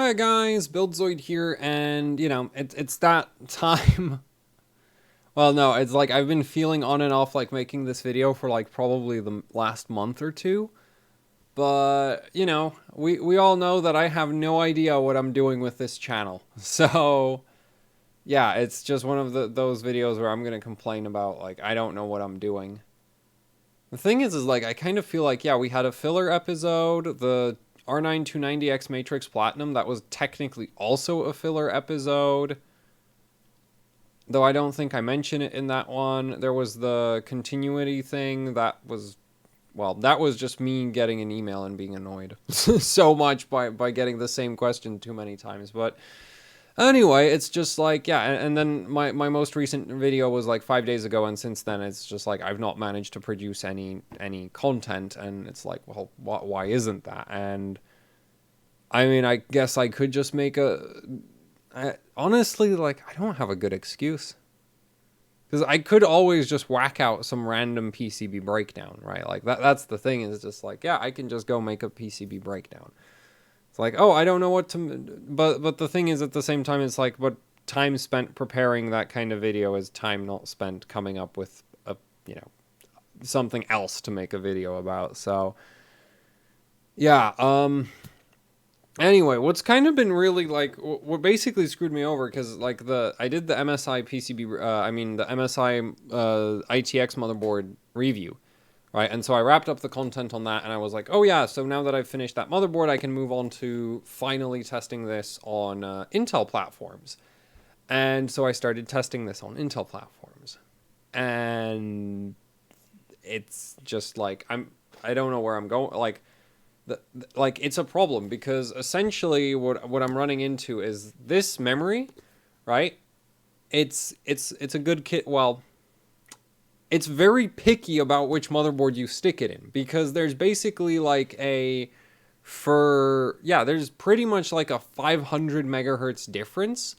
Alright guys, Buildzoid here, and, it's that time. Well, no, it's like I've been feeling on and off, like, making this video for, like, probably the last month or two. But, we all know that I have no idea what I'm doing with this channel. So, yeah, it's just one of those videos where I'm gonna complain about, like, I don't know what I'm doing. The thing is, like, I kind of feel like, yeah, we had a filler episode, the R9 290X Matrix Platinum, that was technically also a filler episode. Though I don't think I mentioned it in that one. There was the continuity thing, that was, well, that was just me getting an email and being annoyed so much by getting the same question too many times. But anyway, it's just like, yeah, and then my most recent video was like 5 days ago, and since then it's just like I've not managed to produce any content, and it's like, well, why isn't that? And I mean, I guess I could just make honestly, like, I don't have a good excuse. Because I could always just whack out some random PCB breakdown, right? Like, that's the thing, is just like, yeah, I can just go make a PCB breakdown. It's like, oh, I don't know what to... But the thing is, at the same time, it's like, but time spent preparing that kind of video is time not spent coming up with a, something else to make a video about. So, yeah, anyway, what's kind of been really, like, what basically screwed me over, because, like, I did the MSI PCB, the MSI ITX motherboard review, right? And so I wrapped up the content on that, and I was like, oh yeah, so now that I've finished that motherboard, I can move on to finally testing this on Intel platforms. And so I started testing this on Intel platforms. And it's just like, I don't know where I'm going, like, it's a problem, because essentially what I'm running into is this memory, right? It's a good kit. Well, it's very picky about which motherboard you stick it in, because there's basically like there's pretty much like a 500 megahertz difference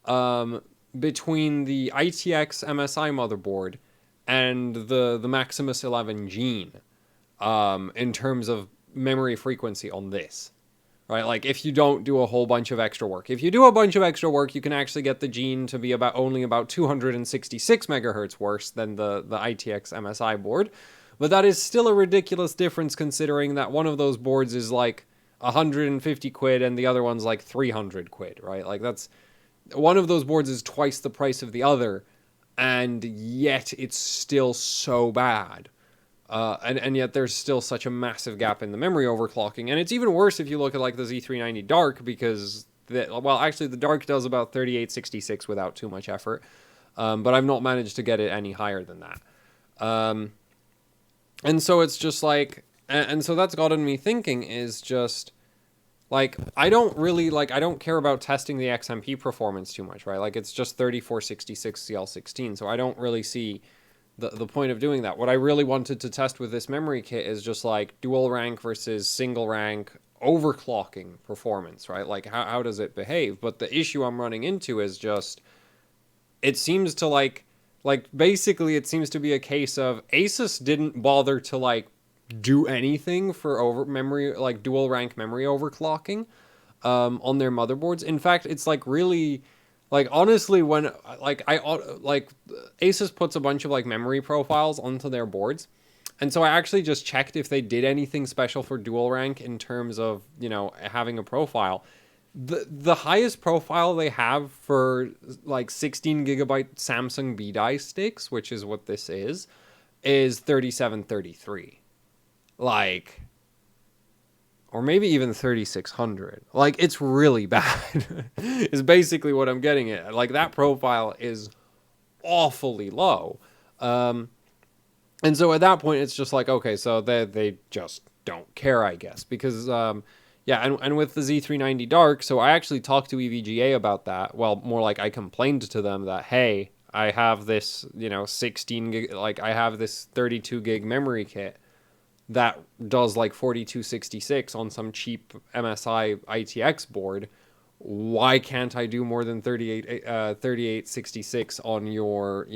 between the ITX MSI motherboard and the Maximus 11 Gene in terms of memory frequency on this, right? Like, if you don't do a whole bunch of extra work. If you do a bunch of extra work, you can actually get the Gene to be only about 266 megahertz worse than the ITX MSI board. But that is still a ridiculous difference, considering that one of those boards is like 150 quid and the other one's like 300 quid, right? Like, that's, one of those boards is twice the price of the other, and yet it's still so bad. And yet there's still such a massive gap in the memory overclocking. And it's even worse if you look at, like, the Z390 Dark, because, actually the Dark does about 3866 without too much effort. But I've not managed to get it any higher than that. And so it's just like, and so that's gotten me thinking, is just, like, I don't care about testing the XMP performance too much, right? Like, it's just 3466 CL16, so I don't really see the point of doing that. What I really wanted to test with this memory kit is just like dual rank versus single rank overclocking performance, right? Like, how does it behave? But the issue I'm running into is just, it seems to basically it seems to be a case of Asus didn't bother to, like, do anything for dual rank memory overclocking on their motherboards. In fact, it's like really, like, honestly, when, Asus puts a bunch of, like, memory profiles onto their boards, and so I actually just checked if they did anything special for dual rank in terms of, having a profile. The highest profile they have for, like, 16 gigabyte Samsung B-die sticks, which is what this is 3733. Like, or maybe even 3600. Like, it's really bad, is basically what I'm getting at. Like, that profile is awfully low. And so at that point, it's just like, okay, so they just don't care, I guess. Because, and with the Z390 Dark, so I actually talked to EVGA about that. Well, more like I complained to them that, hey, I have this, 16 gig, like, I have this 32 gig memory kit that does like 4266 on some cheap MSI ITX board. Why can't I do more than 3866 on your,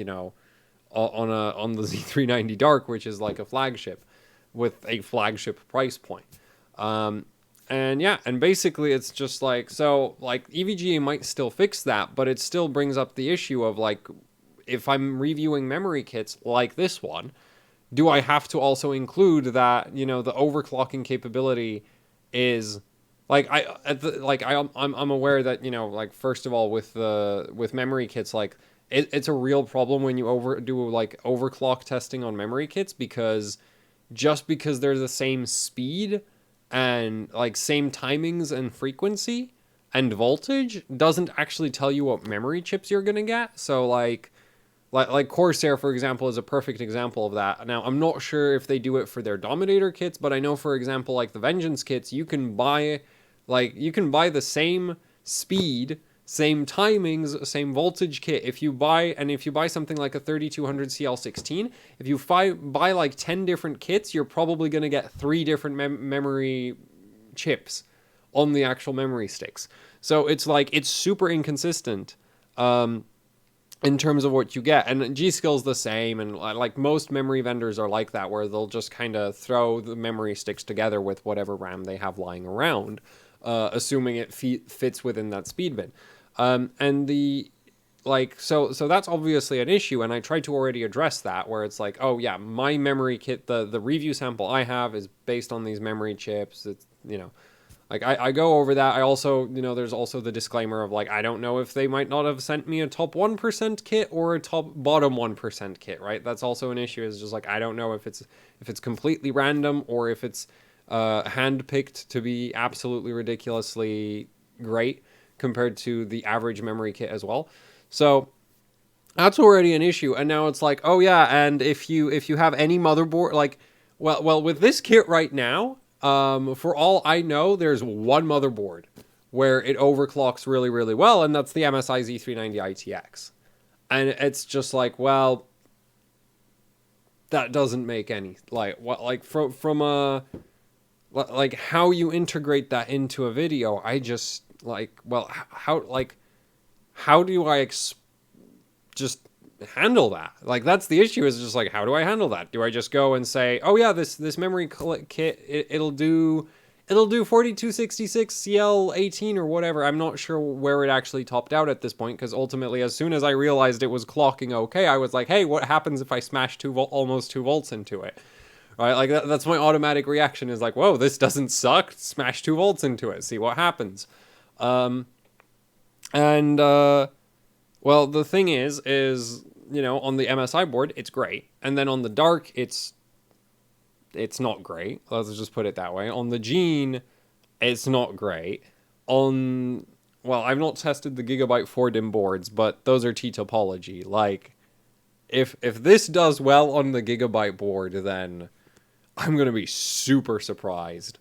on the Z390 Dark, which is like a flagship with a flagship price point? And yeah, and basically it's just like, so like EVGA might still fix that, but it still brings up the issue of like, if I'm reviewing memory kits like this one, do I have to also include that, you know, the overclocking capability is like I'm aware that, you know, like first of all with memory kits, like it's a real problem when you do like overclock testing on memory kits, because just because they're the same speed and like same timings and frequency and voltage doesn't actually tell you what memory chips you're gonna get. So like Corsair, for example, is a perfect example of that. Now, I'm not sure if they do it for their Dominator kits, but I know, for example, like the Vengeance kits, you can buy the same speed, same timings, same voltage kit. If you buy something like a 3200 CL16, if you buy like 10 different kits, you're probably going to get 3 different memory chips on the actual memory sticks. So it's like, it's super inconsistent. In terms of what you get, and G-Skill's the same, and like most memory vendors are like that, where they'll just kind of throw the memory sticks together with whatever RAM they have lying around, assuming it fits within that speed bin. And the like, so that's obviously an issue, and I tried to already address that, where it's like, oh yeah, my memory kit, the review sample I have is based on these memory chips. It's, you know, like I go over that. I also, you know, there's also the disclaimer of like, I don't know if they might not have sent me a top 1% kit or a top bottom 1% kit, right? That's also an issue. Is just like, I don't know if it's completely random or if it's handpicked to be absolutely ridiculously great compared to the average memory kit as well. So that's already an issue. And now it's like, oh yeah, and if you have any motherboard, like, well with this kit right now, for all I know, there's one motherboard where it overclocks really, really well, and that's the MSI Z390 ITX. And it's just like, well, that doesn't make any, like, what, like from a, like how you integrate that into a video, I just like, well, how do I just handle that? Like, that's the issue, is just like, how do I handle that? Do I just go and say, oh yeah, this memory kit, it'll do 4266 CL18 or whatever. I'm not sure where it actually topped out at this point, because ultimately, as soon as I realized it was clocking okay, I was like, hey, what happens if I smash almost 2 volts into it? Right? Like, that's my automatic reaction, is like, whoa, this doesn't suck. Smash 2 volts into it, see what happens. Well, the thing is, you know, on the MSI board, it's great. And then on the Dark, it's not great. Let's just put it that way. On the Gene, it's not great. Well, I've not tested the Gigabyte 4 DIMM boards, but those are T-topology. Like, if this does well on the Gigabyte board, then I'm going to be super surprised.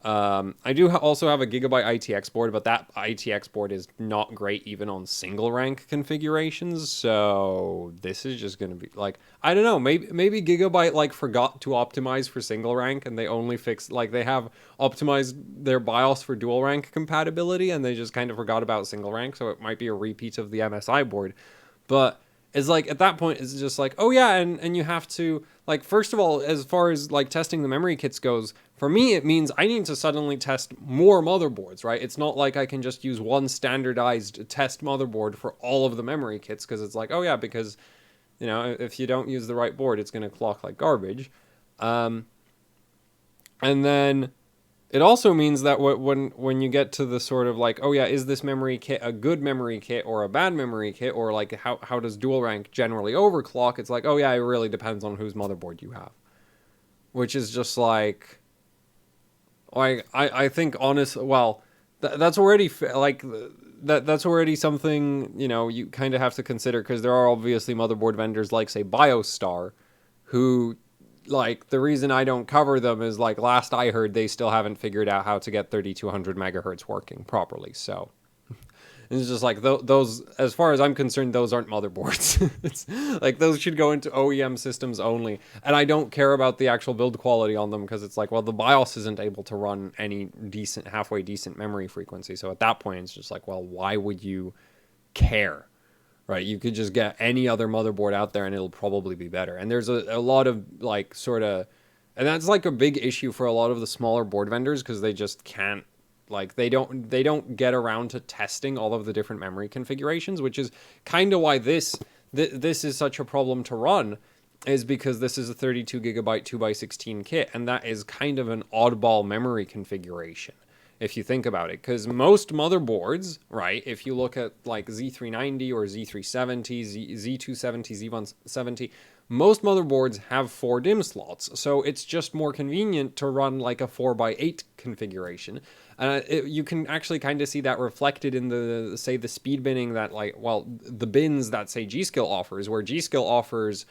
I do also have a Gigabyte ITX board, but that ITX board is not great even on single rank configurations. So this is just going to be like, I don't know, maybe Gigabyte like forgot to optimize for single rank, and they only fixed, like, they have optimized their BIOS for dual rank compatibility, and they just kind of forgot about single rank. So it might be a repeat of the MSI board, but it's like, at that point, it's just like, oh yeah, and you have to, like, first of all, as far as like testing the memory kits goes, for me, it means I need to suddenly test more motherboards, right? It's not like I can just use one standardized test motherboard for all of the memory kits, because it's like, oh yeah, because, you know, if you don't use the right board, it's going to clock like garbage. And then it also means that when you get to the sort of like, oh yeah, is this memory kit a good memory kit or a bad memory kit, or like how does dual rank generally overclock? It's like, oh yeah, it really depends on whose motherboard you have, which is just like I think well, that's already like that's already something, you know, you kind of have to consider, because there are obviously motherboard vendors like, say, BioStar, who, like, the reason I don't cover them is, like, last I heard, they still haven't figured out how to get 3200 megahertz working properly. So it's just like, those, as far as I'm concerned, those aren't motherboards. It's like, those should go into OEM systems only. And I don't care about the actual build quality on them, because it's like, well, the BIOS isn't able to run any halfway decent memory frequency. So at that point, it's just like, well, why would you care? Right? You could just get any other motherboard out there and it'll probably be better. And there's a lot of, like, sort of And that's like a big issue for a lot of the smaller board vendors because they just can't, like, they don't get around to testing all of the different memory configurations, which is kind of why this is such a problem to run, is because this is a 32 gigabyte 2x16 kit, and that is kind of an oddball memory configuration if you think about it, because most motherboards, right, if you look at like Z390 or Z370, Z270, Z170, most motherboards have 4 DIMM slots, so it's just more convenient to run like a 4x8 configuration. You can actually kind of see that reflected in the, say, the speed binning that, like, well, the bins that, say, G.Skill offers, where G.Skill offers,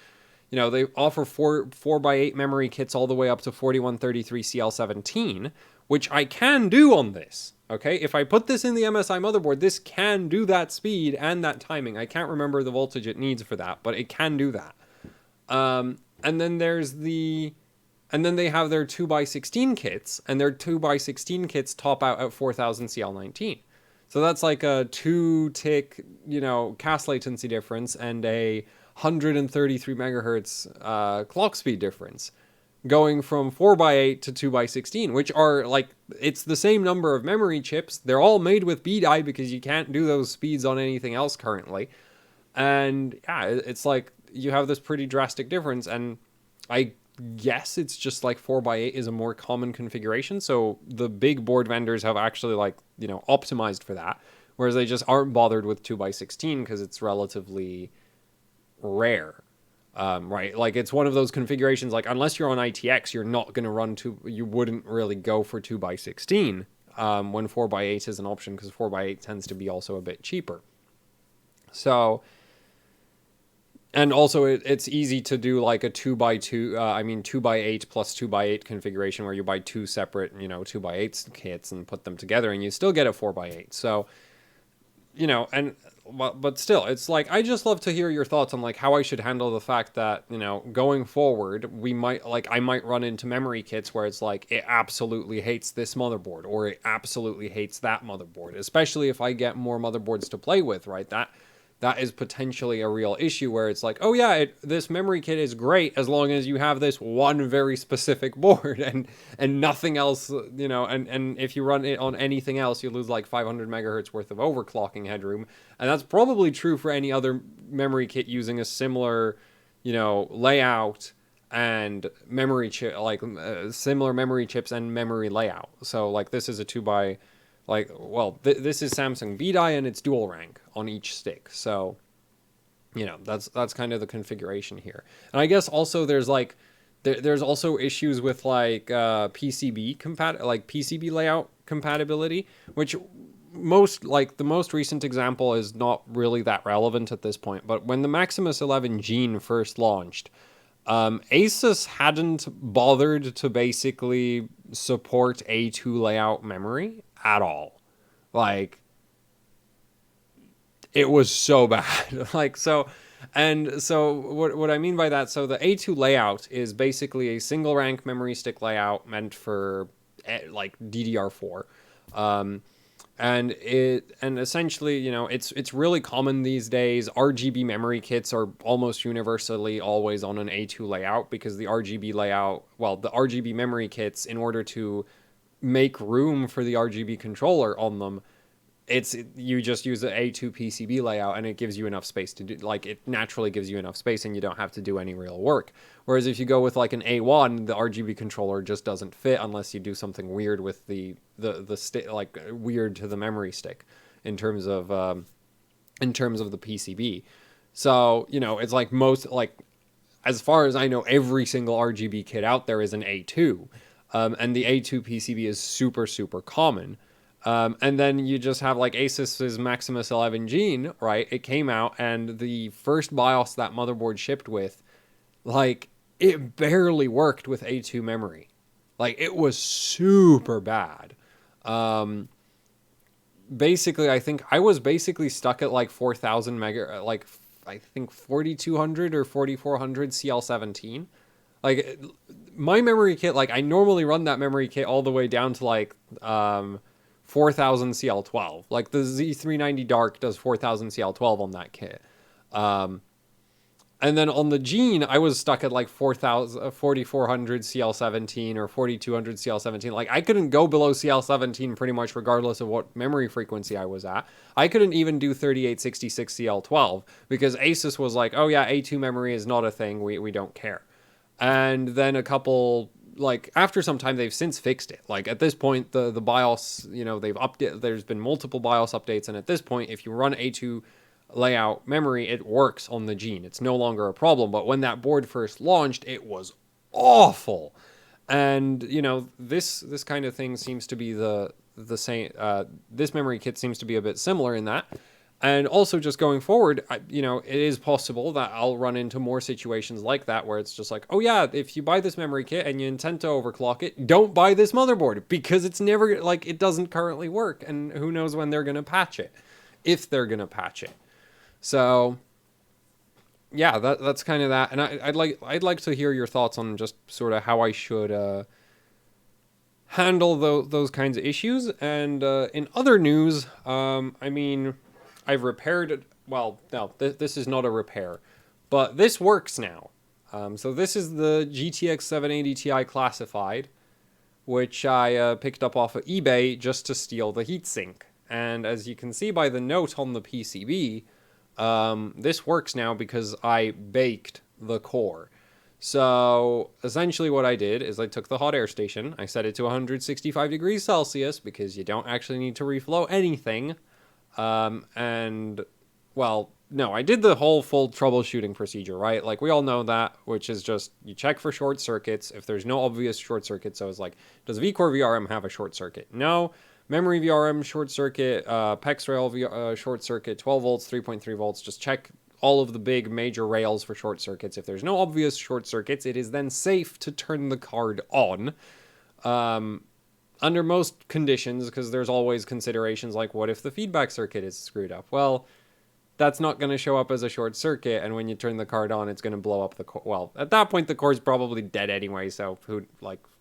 you know, they offer 4x8 memory kits all the way up to 4133 CL17, which I can do on this. Okay, if I put this in the MSI motherboard, this can do that speed and that timing. I can't remember the voltage it needs for that, but it can do that. And then they have their 2x16 kits, and their 2x16 kits top out at 4000 CL19. So that's like a 2-tick, you know, cast latency difference and a 133 megahertz clock speed difference, going from 4x8 to 2x16, which are like, it's the same number of memory chips. They're all made with B-die because you can't do those speeds on anything else currently. And yeah, it's like you have this pretty drastic difference. And I guess it's just like 4x8 is a more common configuration. So the big board vendors have actually, like, you know, optimized for that. Whereas they just aren't bothered with 2x16 because it's relatively rare. Right, like it's one of those configurations, like unless you're on ITX, you're not going to run you wouldn't really go for 2x16 when 4x8 is an option, because 4x8 tends to be also a bit cheaper. So, and also it's easy to do like a 2x8 plus 2x8 configuration where you buy 2 separate, you know, 2x8 kits and put them together and you still get a 4x8. So, you know, and but still, it's like, I just love to hear your thoughts on like how I should handle the fact that, you know, going forward, I might run into memory kits where it's like, it absolutely hates this motherboard or it absolutely hates that motherboard, especially if I get more motherboards to play with, right? That is potentially a real issue where it's like, oh yeah, this memory kit is great as long as you have this one very specific board and nothing else, you know, and if you run it on anything else, you lose like 500 megahertz worth of overclocking headroom. And that's probably true for any other memory kit using a similar, you know, layout and memory chip, like similar memory chips and memory layout. So like this is a 2x, like, well, this is Samsung B-die and it's dual rank on each stick. So, you know, that's kind of the configuration here. And I guess also there's like, there's also issues with like PCB layout compatibility, which the most recent example is not really that relevant at this point. But when the Maximus 11 Gene first launched, Asus hadn't bothered to basically support A2 layout memory at all. Like, it was so bad. Like, so what I mean by that, so the A2 layout is basically a single rank memory stick layout meant for like DDR4. And essentially, you know, it's really common these days. RGB memory kits are almost universally always on an A2 layout because the RGB memory kits, in order to make room for the RGB controller on them, you just use the A2 PCB layout and it gives you enough space to do, like, it naturally gives you enough space and you don't have to do any real work. Whereas if you go with like an A1, the RGB controller just doesn't fit unless you do something weird with the stick, like weird to the memory stick in terms of the PCB. So, you know, it's like as far as I know, every single RGB kit out there is an A2. And the A2 PCB is super, super common. And then you just have like Asus's Maximus 11 Gene, right? It came out and the first BIOS that motherboard shipped with, like, it barely worked with A2 memory. Like, it was super bad. Basically, I think I was basically stuck at like 4,000 mega, like I think 4,200 or 4,400 CL17. Like, my memory kit, like I normally run that memory kit all the way down to like 4,000 CL12. Like the Z390 Dark does 4,000 CL12 on that kit. And then on the Gene, I was stuck at like 4400 CL17 or 4200 CL17. Like I couldn't go below CL17 pretty much regardless of what memory frequency I was at. I couldn't even do 3866 CL12 because Asus was like, oh yeah, A2 memory is not a thing. We don't care. And then a couple, like after some time, they've since fixed it. Like at this point, the BIOS, they've updated, there's been multiple BIOS updates. And at this point, if you run A2 layout memory, it works on the Gene. It's no longer a problem. But when that board first launched, it was awful. And this kind of thing seems to be the same. This memory kit seems to be a bit similar in that. And also, just going forward, it is possible that I'll run into more situations like that where it's just like, oh yeah, if you buy this memory kit and you intend to overclock it, don't buy this motherboard because it's never, like, it doesn't currently work, and who knows when they're going to patch it, if they're going to patch it. So yeah, that's kind of that. And I'd like to hear your thoughts on just sort of how I should handle those kinds of issues. And in other news, I mean, I've repaired. Well, no, this is not a repair, but this works now. So this is the GTX 780 Ti classified, which I picked up off of eBay just to steal the heatsink. And as you can see by the note on the PCB, this works now because I baked the core. So essentially what I did is I took the hot air station, I set it to 165 degrees Celsius because you don't actually need to reflow anything. And, well, no, I did the whole full troubleshooting procedure, right? Like, we all know that, which is just, you check for short circuits. If there's no obvious short circuit, so it's like, does VCore VRM have a short circuit? No. Memory VRM, short circuit. PEX rail short circuit, 12 volts, 3.3 volts. Just check all of the big major rails for short circuits. If there's no obvious short circuits, it is then safe to turn the card on. Under most conditions, because there's always considerations like, what if the feedback circuit is screwed up? Well, that's not going to show up as a short circuit, and when you turn the card on, it's going to blow up the core. Well, at that point, the core's probably dead anyway, so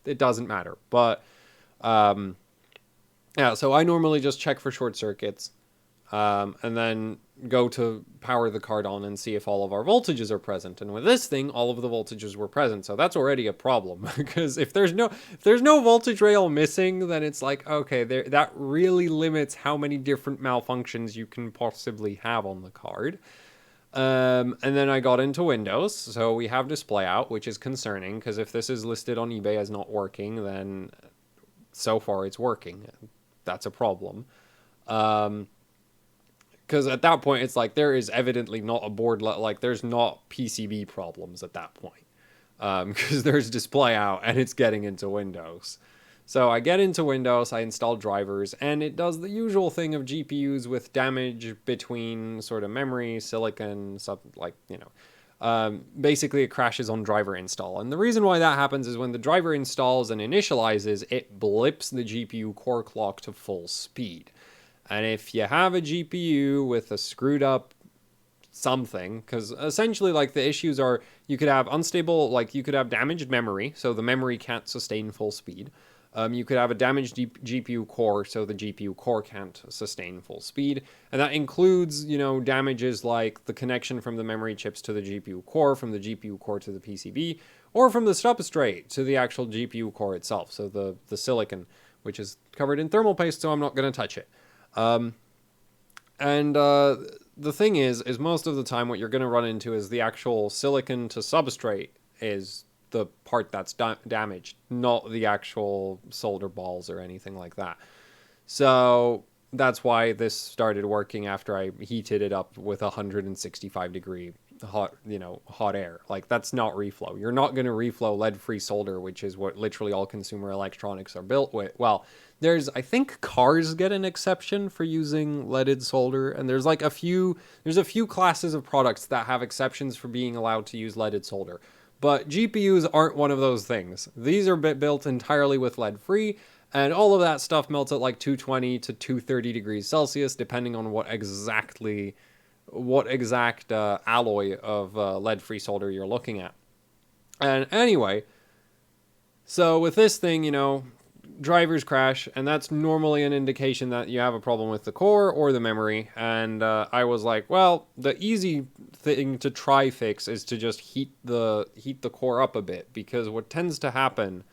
it doesn't matter. But, yeah, so I normally just check for short circuits, and then go to power the card on and see if all of our voltages are present. And with this thing, all of the voltages were present. So that's already a problem because if there's no voltage rail missing, then it's like, okay, that really limits how many different malfunctions you can possibly have on the card. And then I got into Windows. So we have display out, which is concerning because if this is listed on eBay as not working, then so far it's working. That's a problem. Because at that point, it's like there is evidently not a board, like there's not PCB problems at that point. Because there's display out and it's getting into Windows. So I get into Windows, I install drivers, and it does the usual thing of GPUs with damage between sort of memory, silicon, basically it crashes on driver install. And the reason why that happens is when the driver installs and initializes, it blips the GPU core clock to full speed. And if you have a GPU with a screwed up something, because essentially like the issues are you could have unstable, like you could have damaged memory, so the memory can't sustain full speed. You could have a damaged GPU core, so the GPU core can't sustain full speed. And that includes, damages like the connection from the memory chips to the GPU core, from the GPU core to the PCB, or from the substrate to the actual GPU core itself, so the silicon, which is covered in thermal paste, so I'm not going to touch it. The thing is most of the time what you're going to run into is the actual silicon to substrate is the part that's damaged, not the actual solder balls or anything like that. So that's why this started working after I heated it up with 165 degree hot air. Like, that's not reflow. You're not going to reflow lead-free solder, which is what literally all consumer electronics are built with. Well, I think cars get an exception for using leaded solder, and there's a few classes of products that have exceptions for being allowed to use leaded solder. But GPUs aren't one of those things. These are built entirely with lead-free, and all of that stuff melts at like 220 to 230 degrees Celsius, depending on what exact alloy of lead-free solder you're looking at. And anyway, so with this thing, drivers crash, and that's normally an indication that you have a problem with the core or the memory. And I was like, well, the easy thing to try fix is to just heat the core up a bit, because what tends to happen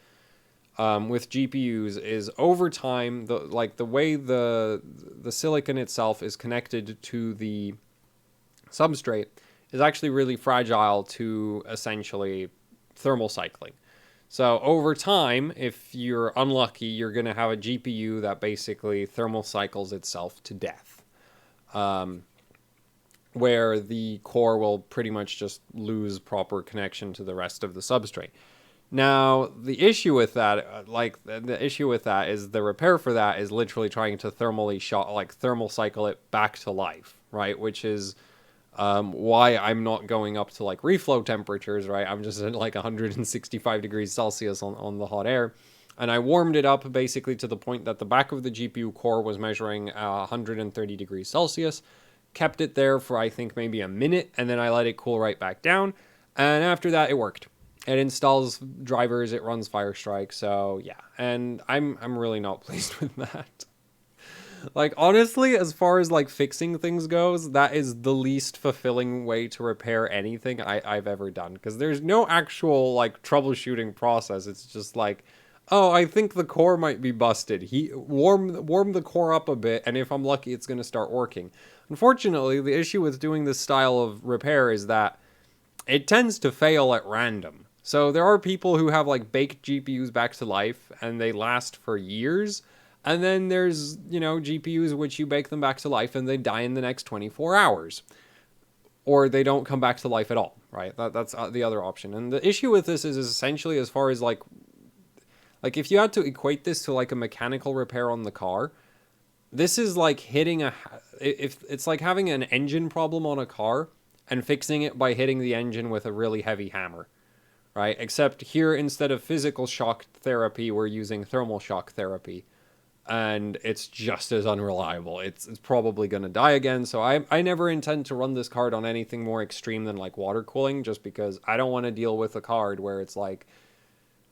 with GPUs is over time, the way the silicon itself is connected to the substrate is actually really fragile to essentially thermal cycling. So over time, if you're unlucky, you're going to have a GPU that basically thermal cycles itself to death, where the core will pretty much just lose proper connection to the rest of the substrate. Now, the issue with that, is the repair for that is literally trying to thermal cycle it back to life, right? Which is why I'm not going up to like reflow temperatures, right? I'm just at like 165 degrees Celsius on the hot air. And I warmed it up basically to the point that the back of the GPU core was measuring 130 degrees Celsius. Kept it there for, I think, maybe a minute, and then I let it cool right back down. And after that, it worked. It installs drivers, it runs Firestrike, so yeah. And I'm really not pleased with that. Like, honestly, as far as like fixing things goes, that is the least fulfilling way to repair anything I've ever done, because there's no actual like troubleshooting process. It's just like, oh, I think the core might be busted. Warm the core up a bit, and if I'm lucky, it's going to start working. Unfortunately, the issue with doing this style of repair is that it tends to fail at random. So there are people who have like baked GPUs back to life and they last for years. And then there's, GPUs which you bake them back to life and they die in the next 24 hours. Or they don't come back to life at all, right? That's the other option. And the issue with this is essentially, as far as like if you had to equate this to like a mechanical repair on the car, this is like if it's like having an engine problem on a car and fixing it by hitting the engine with a really heavy hammer, right? Except here, instead of physical shock therapy, we're using thermal shock therapy. And it's just as unreliable. It's probably going to die again. So I never intend to run this card on anything more extreme than like water cooling, just because I don't want to deal with a card where it's like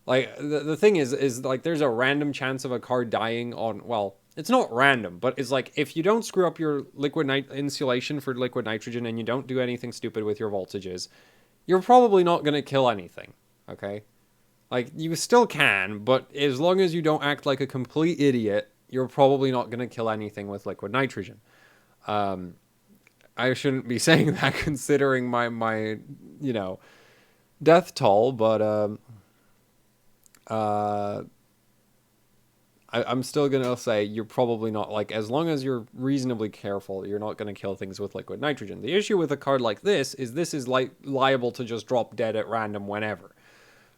the thing is like there's a random chance of a card dying on, well, it's not random, but it's like if you don't screw up your insulation for liquid nitrogen and you don't do anything stupid with your voltages, you're probably not going to kill anything, okay? Like, you still can, but as long as you don't act like a complete idiot, you're probably not going to kill anything with liquid nitrogen. I shouldn't be saying that considering my death toll, but I'm still going to say you're probably not, like, as long as you're reasonably careful, you're not going to kill things with liquid nitrogen. The issue with a card like this is liable to just drop dead at random whenever.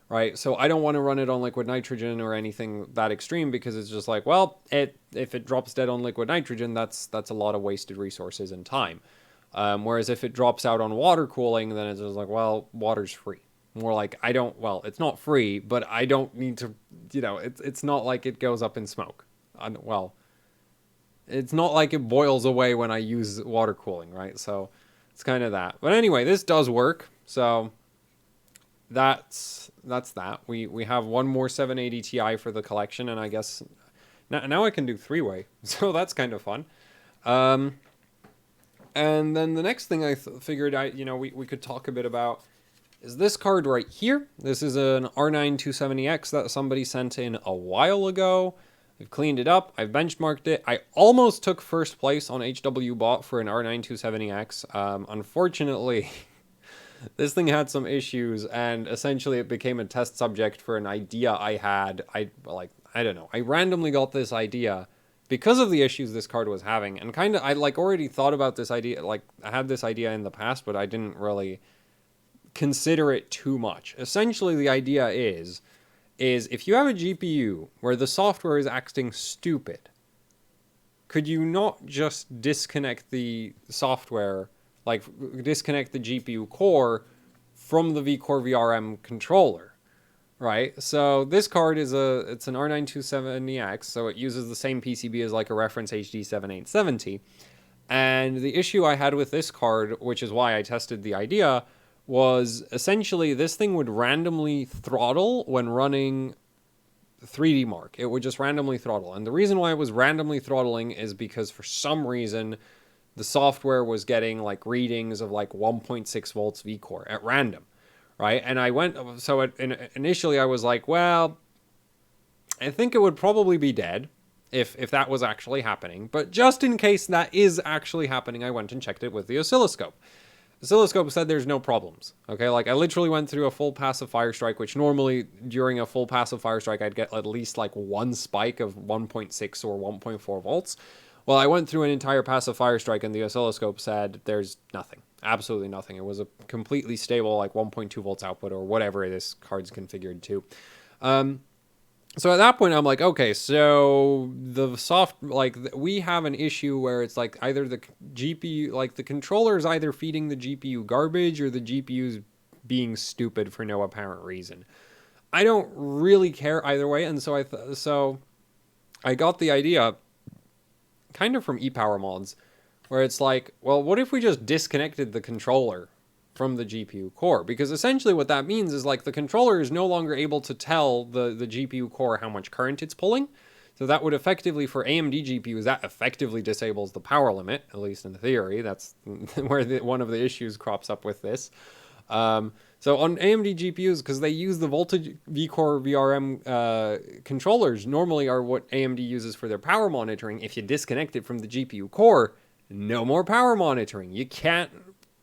Right, so I don't want to run it on liquid nitrogen or anything that extreme, because it's just like, well, if it drops dead on liquid nitrogen, that's a lot of wasted resources and time. Whereas if it drops out on water cooling, then it's just like, well, water's free. More like, it's not free, but I don't need to, it's not like it goes up in smoke. It's not like it boils away when I use water cooling, right? So it's kind of that. But anyway, this does work, so that's that. We have one more 780 Ti for the collection, and I guess now I can do three-way, so that's kind of fun. And then the next thing I figured we could talk a bit about is this card right here. This is an R9 270X that somebody sent in a while ago. I've cleaned it up. I've benchmarked it. I almost took first place on HWBot for an R9 270X. Unfortunately, this thing had some issues, and essentially it became a test subject for an idea I had. I don't know. I randomly got this idea because of the issues this card was having, and I already thought about this idea. Like, I had this idea in the past, but I didn't really consider it too much. Essentially, the idea is if you have a GPU where the software is acting stupid, could you not just disconnect the software, like disconnect the GPU core from the vCore VRM controller, right? So this card it's an R9 270X, so it uses the same PCB as like a reference HD 7870. And the issue I had with this card, which is why I tested the idea, was essentially this thing would randomly throttle when running 3D Mark. It would just randomly throttle. And the reason why it was randomly throttling is because for some reason the software was getting like readings of like 1.6 volts VCore at random, right? And I went, so initially I was like, well, I think it would probably be dead if that was actually happening. But just in case that is actually happening, I went and checked it with the oscilloscope. Oscilloscope said there's no problems. Okay, like I literally went through a full passive fire strike, which normally during a full passive fire strike I'd get at least like one spike of 1.6 or 1.4 volts. Well, I went through an entire passive fire strike and the oscilloscope said there's nothing. Absolutely nothing. It was a completely stable like 1.2 volts output or whatever this card's configured to. So at that point, I'm like, okay, so the we have an issue where it's like either the GPU, like the controller is either feeding the GPU garbage or the GPU's being stupid for no apparent reason. I don't really care either way, and so I got the idea kind of from ePower mods, where it's like, well, what if we just disconnected the controller from the GPU core? Because essentially what that means is like the controller is no longer able to tell the GPU core how much current it's pulling. So that would effectively, for AMD GPUs, that effectively disables the power limit, at least in theory. That's where one of the issues crops up with this. So on AMD GPUs, because they use the voltage vCore VRM controllers, normally are what AMD uses for their power monitoring. If you disconnect it from the GPU core, no more power monitoring. You can't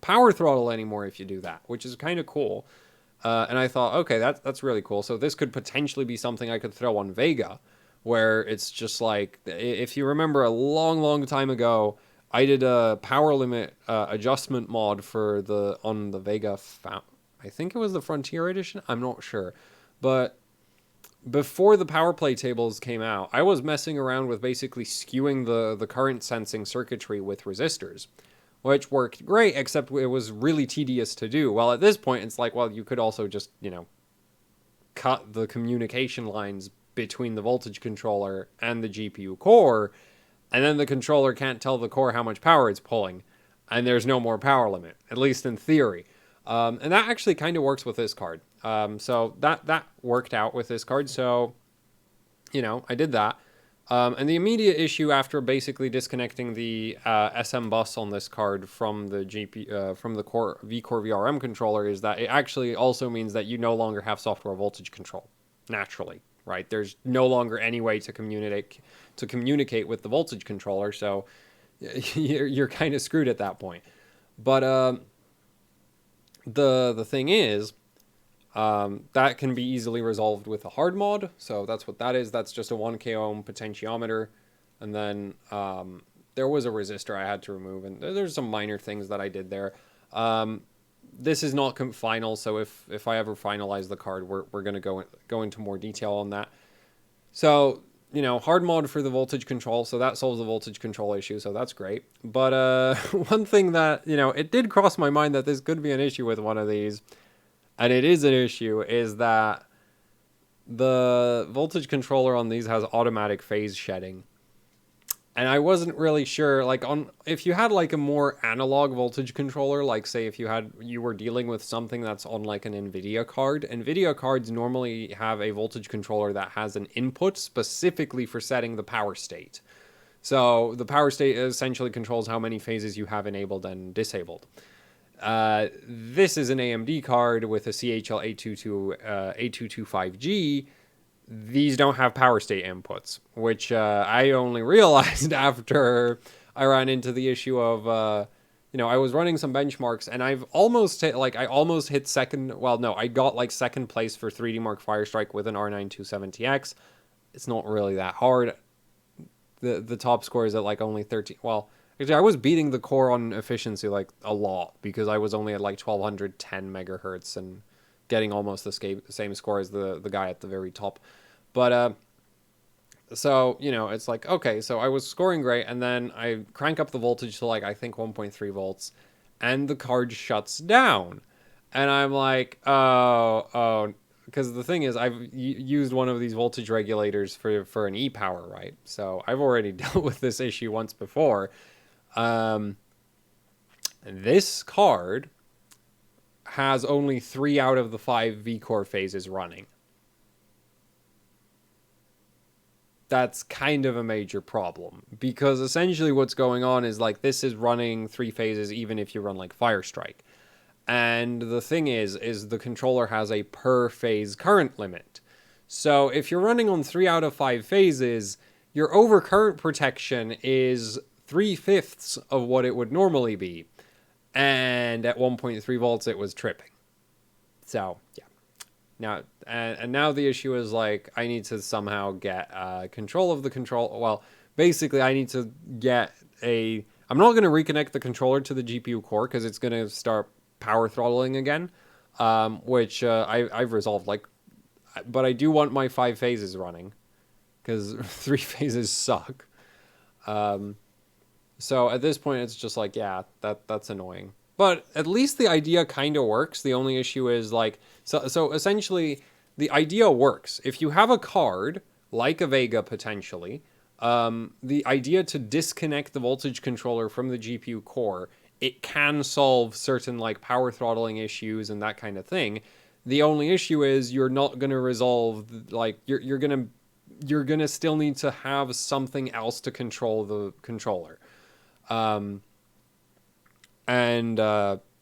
power throttle anymore if you do that, which is kind of cool. And I thought, okay, that's really cool. So this could potentially be something I could throw on Vega, where it's just like, if you remember a long time ago, I did a power limit adjustment mod for on the Vega. I think it was the Frontier edition. I'm not sure, but before the power play tables came out, I was messing around with basically skewing the current sensing circuitry with resistors, which worked great, except it was really tedious to do. Well, at this point, it's like, well, you could also just, cut the communication lines between the voltage controller and the GPU core, and then the controller can't tell the core how much power it's pulling, and there's no more power limit, at least in theory. And that actually kind of works with this card. So that worked out with this card. So, I did that. And the immediate issue after basically disconnecting the SM bus on this card from the from the core vCore VRM controller is that it actually also means that you no longer have software voltage control naturally, right? There's no longer any way to communicate with the voltage controller, so you're kind of screwed at that point. But the thing is, that can be easily resolved with a hard mod. So that's what that is. That's just a 1k ohm potentiometer. And then there was a resistor I had to remove. And there's some minor things that I did there. This is not final. So if I ever finalize the card, we're going to go into more detail on that. So, hard mod for the voltage control. So that solves the voltage control issue. So that's great. But one thing that, it did cross my mind that this could be an issue with one of these, and it is an issue, is that the voltage controller on these has automatic phase shedding. And I wasn't really sure, like, if you had like a more analog voltage controller, like say if you were dealing with something that's on like an NVIDIA card. NVIDIA cards normally have a voltage controller that has an input specifically for setting the power state. So the power state essentially controls how many phases you have enabled and disabled. This is an AMD card with a CHL 8225G. These don't have power state inputs, which I only realized after I ran into the issue of, I was running some benchmarks and I've almost hit second. Well, no, I got like second place for 3D Mark Firestrike with an R9 270X. It's not really that hard. The top score is at like only 13. Well, actually, I was beating the core on efficiency like a lot because I was only at like 1210 megahertz and getting almost the same score as the guy at the very top. But so, it's like, okay, so I was scoring great, and then I crank up the voltage to like, I think 1.3 volts, and the card shuts down. And I'm like, oh, because the thing is, I've used one of these voltage regulators for an e-power, right? So I've already dealt with this issue once before. This card has only 3 out of the 5 vCore phases running. that's kind of a major problem, because essentially what's going on is like this is running 3 phases even if you run like Firestrike. And the thing is the controller has a per phase current limit. So if you're running on 3 out of 5 phases, your overcurrent protection is 3/5 of what it would normally be. And at 1.3 volts, it was tripping. So, yeah. Now, and now the issue is like, I need to somehow get control of the control. Well, basically, I need to get a. I'm not going to reconnect the controller to the GPU core because it's going to start power throttling again, which I've resolved. Like, but I do want my 5 phases running because 3 phases suck. So at this point, it's just like, yeah, that's annoying. But at least the idea kind of works. The only issue is like, so essentially, the idea works. If you have a card, like a Vega potentially, the idea to disconnect the voltage controller from the GPU core, it can solve certain like power throttling issues and that kind of thing. The only issue is you're not going to resolve, like, you're going to still need to have something else to control the controller.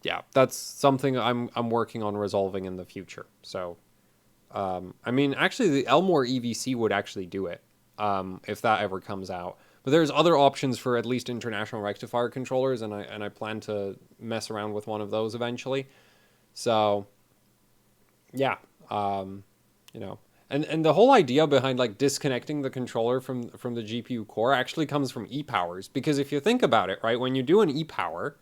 Yeah, that's something I'm working on resolving in the future. So, I mean, actually, the Elmore EVC would actually do it, if that ever comes out. But there's other options for at least international rectifier controllers, and I plan to mess around with one of those eventually. So, yeah, you know, and the whole idea behind like disconnecting the controller from the GPU core actually comes from e-powers, because if you think about it, right, when you do an e-power,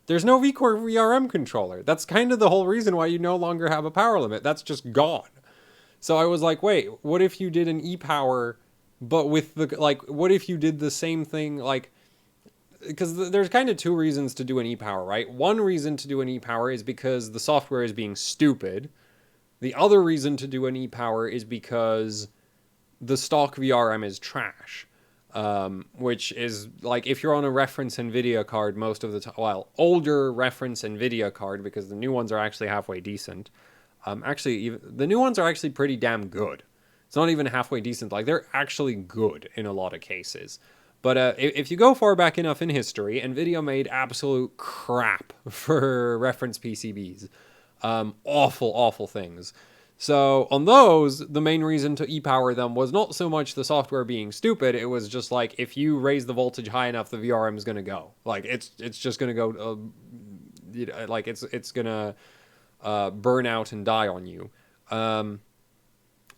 there's no vCore VRM controller. That's kind of the whole reason why you no longer have a power limit. That's just gone. So I was like, wait, what if you did an e-power, but with the, like, what if you did the same thing, like, because there's kind of 2 reasons to do an e-power, right? One reason to do an e-power is because the software is being stupid. The other reason to do an e-power is because the stock VRM is trash. Which is like, if you're on a reference NVIDIA card most of the time, well, older reference NVIDIA card, because the new ones are actually halfway decent. Actually, the new ones are actually pretty damn good. It's not even halfway decent. Like, they're actually good in a lot of cases. But if you go far back enough in history, NVIDIA made absolute crap for reference PCBs. Awful, awful things. So on those, the main reason to e-power them was not so much the software being stupid. It was just like, if you raise the voltage high enough, the VRM is going to go. Like, it's just going to go, like, it's going to burn out and die on you.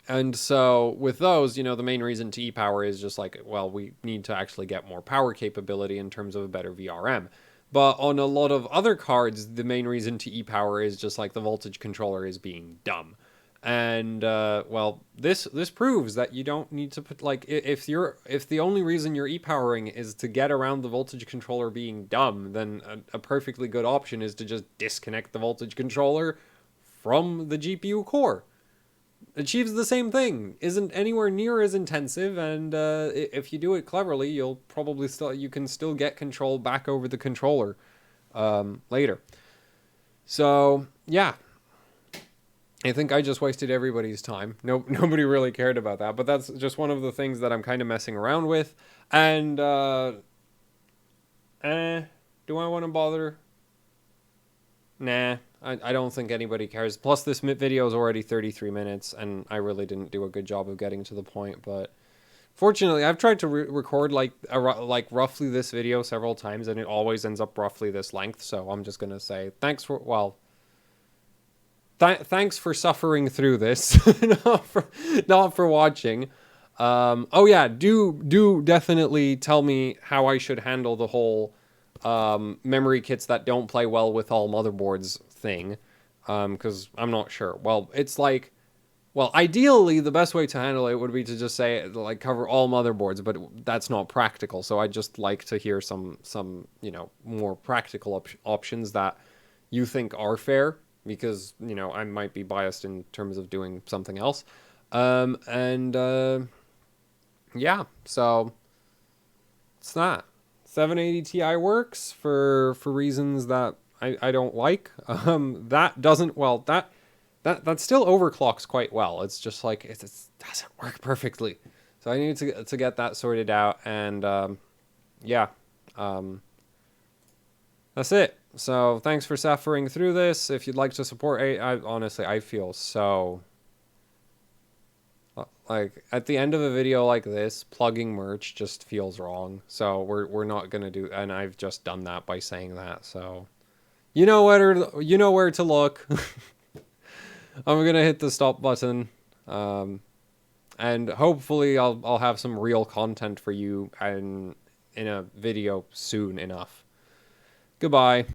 And so with those, you know, the main reason to e-power is just like, well, we need to actually get more power capability in terms of a better VRM. But on a lot of other cards, the main reason to e-power is just like the voltage controller is being dumb. And well, this proves that you don't need to put, like, if the only reason you're e-powering is to get around the voltage controller being dumb, then a perfectly good option is to just disconnect the voltage controller from the GPU core. Achieves the same thing, isn't anywhere near as intensive, and if you do it cleverly, you can still get control back over the controller later. So yeah, I think I just wasted everybody's time. Nobody really cared about that, but that's just one of the things that I'm kind of messing around with. And do I want to bother? Nah, I don't think anybody cares. Plus, this video is already 33 minutes, and I really didn't do a good job of getting to the point. But fortunately, I've tried to record like roughly this video several times, and it always ends up roughly this length. So I'm just gonna say thanks for thanks for suffering through this, not for watching. Oh yeah, do definitely tell me how I should handle the whole memory kits that don't play well with all motherboards thing, because I'm not sure. Well, it's like, well, ideally the best way to handle it would be to just say, like, cover all motherboards, but that's not practical. So I just like to hear some you know, more practical options that you think are fair, because, you know, I might be biased in terms of doing something else. Yeah, so it's that. 780 Ti works for reasons that I don't like. That doesn't, well, that still overclocks quite well. It's just like, it doesn't work perfectly. So I need to get that sorted out, and yeah, that's it. So thanks for suffering through this. If you'd like to support, honestly, I feel so like at the end of a video like this, plugging merch just feels wrong. So we're not gonna do, and I've just done that by saying that. So you know where to look. I'm gonna hit the stop button, and hopefully I'll have some real content for you and in a video soon enough. Goodbye.